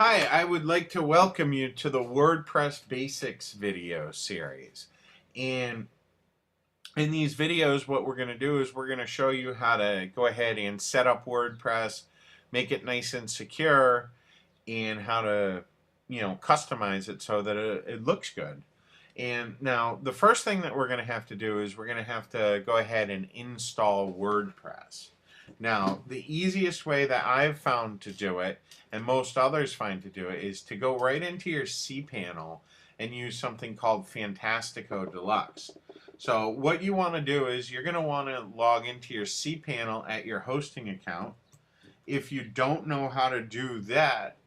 Hi, I would like to welcome you to the WordPress Basics video series. And in these videos, what we're going to do is we're going to show you how to go ahead and set up WordPress, make it nice and secure, and how to, customize it so that it looks good. And now the first thing that we're going to have to do is we're going to have to go ahead and install WordPress. Now, the easiest way that I've found to do it, and most others find to do it, is to go right into your cPanel and use something called Fantastico Deluxe. So what you want to do is you're going to want to log into your cPanel at your hosting account. If you don't know how to do that,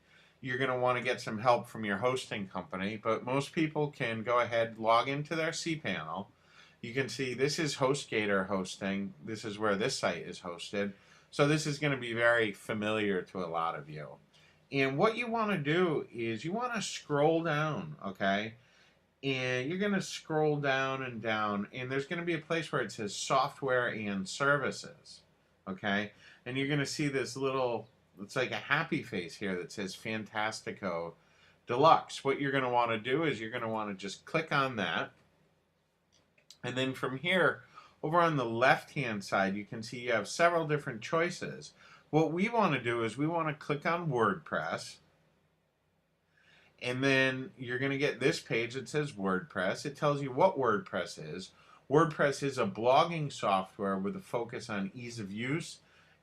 you're going to want to get some help from your hosting company, but most people can go ahead, log into their cPanel. You can see this is HostGator hosting. This is where this site is hosted. So this is going to be very familiar to a lot of you. And what you want to do is you want to scroll down, okay? And you're going to scroll down, and there's going to be a place where it says software and services, okay? And you're going to see this little, it's like a happy face here that says Fantastico Deluxe. What you're going to want to do is you're going to want to just click on that. And then from here, over on the left-hand side, you can see you have several different choices. What we want to do is we want to click on WordPress. And then you're going to get this page that says WordPress. It tells you what WordPress is. WordPress is a blogging software with a focus on ease of use,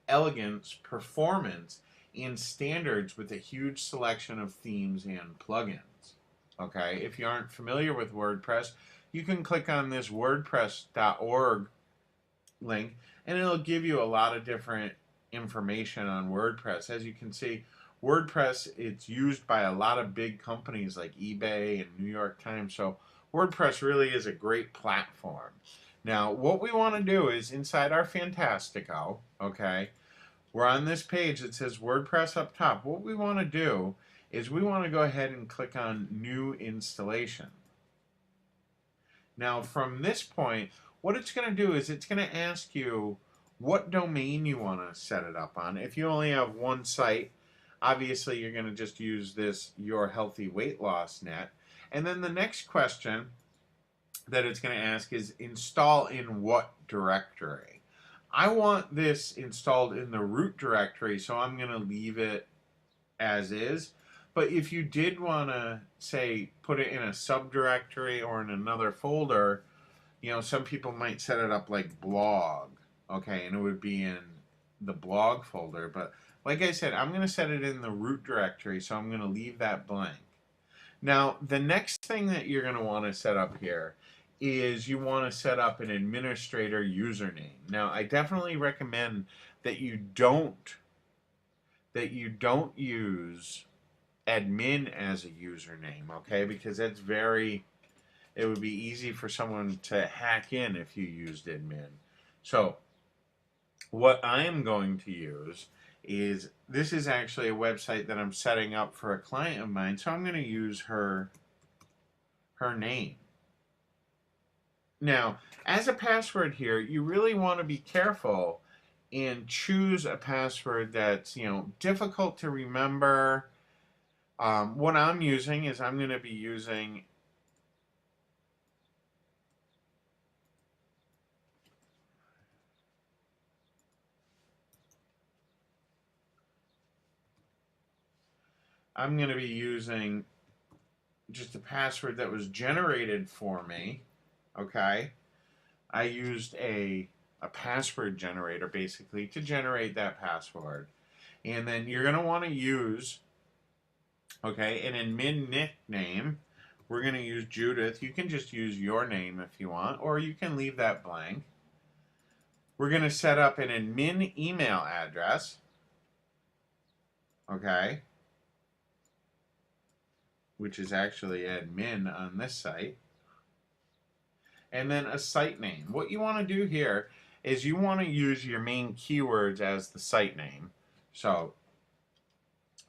elegance, performance, and standards with a huge selection of themes and plugins. Okay, if you aren't familiar with WordPress, you can click on this WordPress.org link and it'll give you a lot of different information on WordPress. As you can see, WordPress, it's used by a lot of big companies like eBay and New York Times, so WordPress really is a great platform. Now, what we want to do is inside our Fantastico, okay, we're on this page that says WordPress up top. What we want to do is we want to go ahead and click on New Installation. Now, from this point, what it's going to do is it's going to ask you what domain you want to set it up on. If you only have one site, obviously you're going to just use this Your Healthy Weight Loss Net. And then the next question that it's going to ask is install in what directory? I want this installed in the root directory, so I'm going to leave it as is. But if you did want to, say, put it in a subdirectory or in another folder, some people might set it up like blog, okay, and it would be in the blog folder. But like I said, I'm going to set it in the root directory, so I'm going to leave that blank. Now, the next thing that you're going to want to set up here is you want to set up an administrator username. Now, I definitely recommend that you don't use admin as a username, okay? Because that's it would be easy for someone to hack in if you used admin. So what I am going to use is, this is actually a website that I'm setting up for a client of mine, so I'm going to use her name. Now, as a password here, you really want to be careful and choose a password that's, difficult to remember. What I'm using is I'm going to be using just a password that was generated for me. Okay, I used a password generator basically to generate that password, and then you're going to want to use, okay, an admin nickname. We're going to use Judith. You can just use your name if you want, or you can leave that blank. We're going to set up an admin email address, okay, which is actually admin on this site. And then a site name. What you want to do here is you want to use your main keywords as the site name. So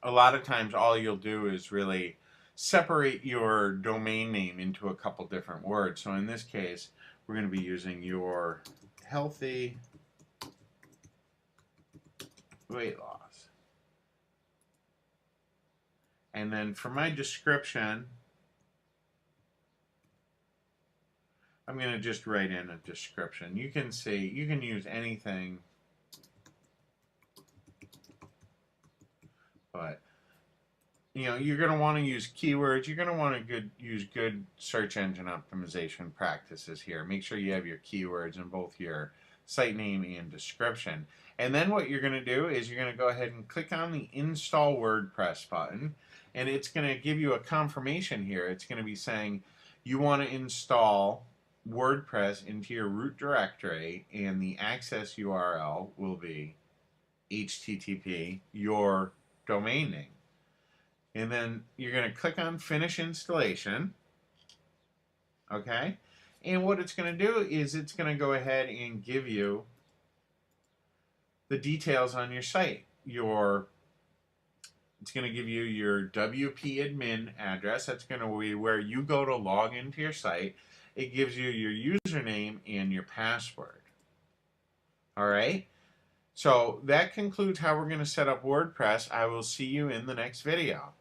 a lot of times all you'll do is really separate your domain name into a couple different words. So in this case, we're going to be using Your Healthy Weight Loss And then for my description, I'm going to just write in a description. You can see, you can use anything, but you know, you're going to want to use keywords. You're going to want to use good search engine optimization practices here. Make sure you have your keywords in both your site name and description. And then what you're going to do is you're going to go ahead and click on the Install WordPress button, and it's going to give you a confirmation here. It's going to be saying you want to install WordPress into your root directory, and the access URL will be HTTP, your domain name. And then you're going to click on Finish Installation. Okay? And what it's going to do is it's going to go ahead and give you the details on your site. It's going to give you your WP admin address. That's going to be where you go to log into your site. It gives you your username and your password. All right? So that concludes how we're going to set up WordPress. I will see you in the next video.